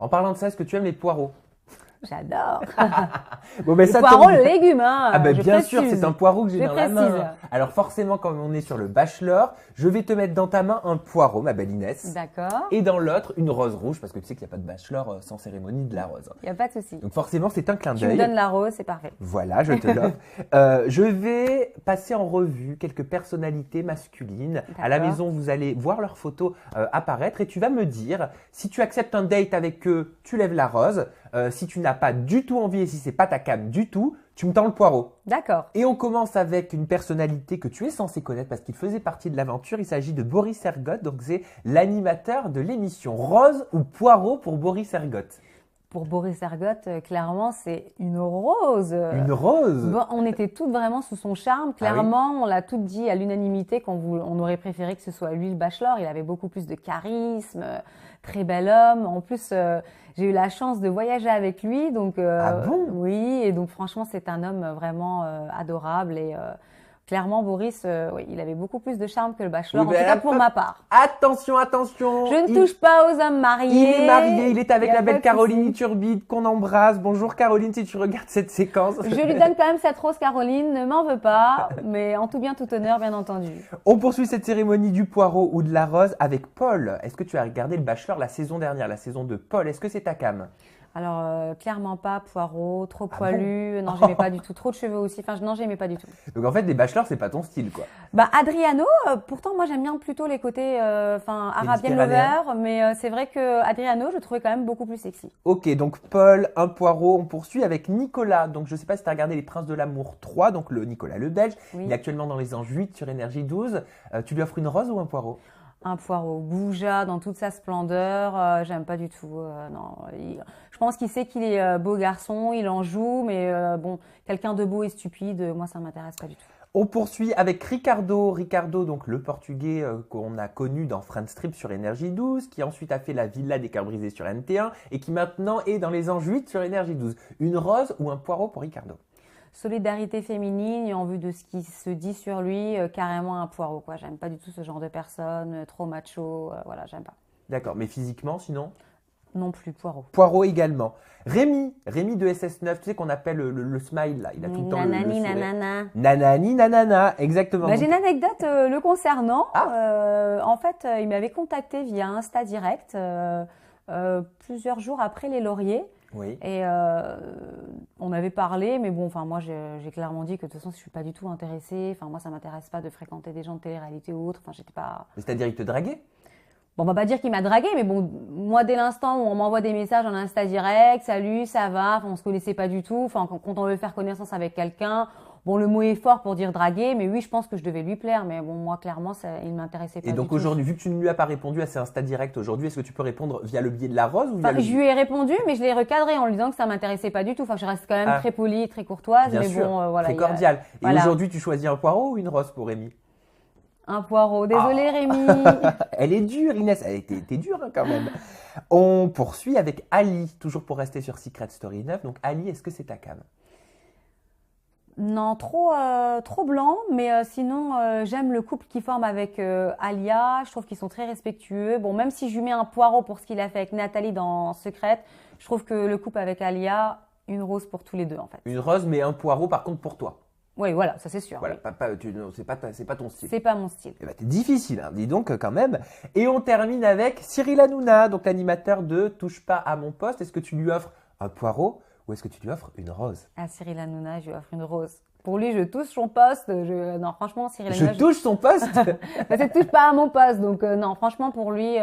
En parlant de ça, est-ce que tu aimes les poireaux? J'adore. Bon, ben, Le ça poireau, tombe le bien. légume, hein. Ah ben je bien sûr, précise. c'est un poireau que j'ai Je dans la précise. main. Alors forcément, comme on est sur le Bachelor, je vais te mettre dans ta main un poireau, ma belle Inès. D'accord. Et dans l'autre, une rose rouge, parce que tu sais qu'il n'y a pas de Bachelor sans cérémonie de la rose. Il n'y a pas de souci. Donc forcément, c'est un clin Tu me d'œil. donnes la rose, c'est parfait. Voilà, je te l'offre. Je vais passer en revue quelques personnalités masculines. À la D'accord. maison, vous allez voir leurs photos apparaître et tu vas me dire si tu acceptes un date avec eux, tu lèves la rose. Si tu n'as pas du tout envie et si c'est pas ta came du tout, tu me tends le poireau. D'accord. Et on commence avec une personnalité que tu es censé connaître parce qu'il faisait partie de l'aventure. Il s'agit de Boris Ergotte, donc c'est l'animateur de l'émission. Rose ou poireau pour Boris Ergotte? Pour Boris Ergotte, clairement, c'est une rose. Une rose? Bon, on était toutes vraiment sous son charme. Clairement, on l'a toutes dit à l'unanimité on aurait préféré que ce soit lui le Bachelor. Il avait beaucoup plus de charisme, très bel homme. En plus, j'ai eu la chance de voyager avec lui. Donc, Ah bon? oui, et donc franchement, c'est un homme vraiment adorable. Et clairement, Boris, oui, il avait beaucoup plus de charme que le Bachelor, Oui, en mais tout cas là, pour ma part. Attention, attention! Je ne touche pas aux hommes mariés. Il est marié, il est avec Y a la pas belle de Caroline souci. Iturbide qu'on embrasse. Bonjour Caroline, si tu regardes cette séquence. Je lui donne quand même cette rose, Caroline, ne m'en veux pas, mais en tout bien, tout honneur, bien entendu. On poursuit cette cérémonie du poireau ou de la rose avec Paul. Est-ce que tu as regardé le Bachelor la saison dernière, la saison de Paul? Est-ce que c'est ta came? Alors, clairement pas, poireau, trop Ah poilu, non, j'aimais pas du tout, trop de cheveux aussi, enfin, non, j'aimais pas du tout. Donc en fait, les Bachelors, c'est pas ton style, quoi. Bah, Adriano, pourtant, moi, j'aime bien plutôt les côtés, Arabian Méditerranéens. Lover, mais c'est vrai que Adriano, je le trouvais quand même beaucoup plus sexy. Ok, donc Paul, un poireau. On poursuit avec Nicolas. Donc je sais pas si tu as regardé Les Princes de l'Amour 3, donc le Nicolas le Belge. Oui. Il est actuellement dans les Anges 8 sur Énergie 12. Tu lui offres une rose ou un poireau? Un poireau goujat dans toute sa splendeur, j'aime pas du tout. Non, je pense qu'il sait qu'il est beau garçon, il en joue, mais bon, quelqu'un de beau et stupide, moi ça m'intéresse pas du tout. On poursuit avec Ricardo. Ricardo, donc le portugais qu'on a connu dans Friends Trip sur Énergie 12, qui ensuite a fait la Villa des Cœurs Brisés sur NT1 et qui maintenant est dans les Anges 8 sur Énergie 12. Une rose ou un poireau pour Ricardo? Solidarité féminine et en vue de ce qui se dit sur lui, carrément un poireau, quoi. J'aime pas du tout ce genre de personne, trop macho, voilà, j'aime pas. D'accord, mais physiquement sinon? Non plus, poireau. Poireau également. Rémi de SS9, tu sais qu'on appelle le smile là, il a tout le temps Nanani, le sourire. nanana. Nanani, nanana, exactement. Bah, j'ai une anecdote le concernant. Ah. En fait, il m'avait contacté via Insta Direct plusieurs jours après les lauriers. Oui. Et on avait parlé, mais bon, enfin moi j'ai clairement dit que de toute façon je suis pas du tout intéressée. Enfin moi ça m'intéresse pas de fréquenter des gens de télé-réalité ou autre. Enfin j'étais pas. C'est-à-dire il te draguait? Bon, on va pas dire qu'il m'a dragué, mais bon, moi dès l'instant où on m'envoie des messages en Insta Direct, salut, ça va, enfin on se connaissait pas du tout. Enfin quand on veut faire connaissance avec quelqu'un, bon le mot est fort pour dire draguer, mais oui je pense que je devais lui plaire, mais bon moi clairement il m'intéressait pas. Et donc du tout. aujourd'hui, vu que tu ne lui as pas répondu à ses Insta Direct aujourd'hui, est-ce que tu peux répondre via le biais de la rose ou via Enfin, je lui ai répondu, mais je l'ai recadré en lui disant que ça m'intéressait pas du tout. Enfin, je reste quand même très polie, très courtoise, Bien mais sûr, bon, voilà. très cordial. Et voilà. aujourd'hui, tu choisis un poireau ou une rose pour Rémi? Un poireau. Désolée, Rémi. Elle est dure, Inès. Elle était dure hein, quand même. On poursuit avec Ali, toujours pour rester sur Secret Story 9. Donc Ali, est-ce que c'est ta came? Non, trop blanc, mais sinon, j'aime le couple qu'ils forment avec Alia. Je trouve qu'ils sont très respectueux. Bon, même si je lui mets un poireau pour ce qu'il a fait avec Nathalie dans Secret, je trouve que le couple avec Alia, une rose pour tous les deux, en fait. Une rose, mais un poireau par contre pour toi. Oui, voilà, ça c'est sûr. Voilà, Oui. non, c'est pas ton style. C'est pas mon style. Eh ben, t'es difficile, hein, dis donc quand même. Et on termine avec Cyril Hanouna, donc l'animateur de Touche pas à mon poste. Est-ce que tu lui offres un poireau ou est-ce que tu lui offres une rose? À Cyril Hanouna, je lui offre une rose. Pour lui, je touche son poste. Non, franchement, Cyril Je Hanouna. touche son poste? Ça ne touche pas à mon poste. Donc, non, franchement, pour lui,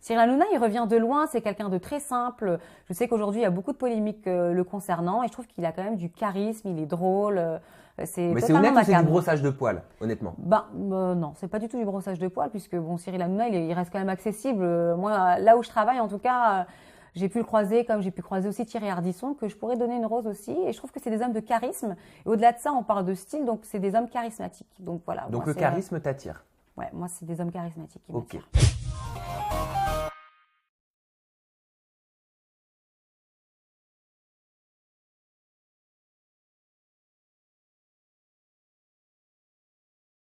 Cyril Hanouna, il revient de loin. C'est quelqu'un de très simple. Je sais qu'aujourd'hui, il y a beaucoup de polémiques le concernant. Et je trouve qu'il a quand même du charisme. Il est drôle. Mais c'est honnête ou ma c'est du came. brossage de poils, honnêtement? Non, c'est pas du tout du brossage de poils, puisque bon, Cyril Hanouna, il reste quand même accessible. Moi, là où je travaille, en tout cas, j'ai pu le croiser, comme j'ai pu croiser aussi Thierry Ardisson, que je pourrais donner une rose aussi. Et je trouve que c'est des hommes de charisme. Et au-delà de ça, on parle de style, donc c'est des hommes charismatiques. Donc voilà. Donc moi, le charisme t'attire? Ouais, moi, c'est des hommes charismatiques qui Ok. m'attirent.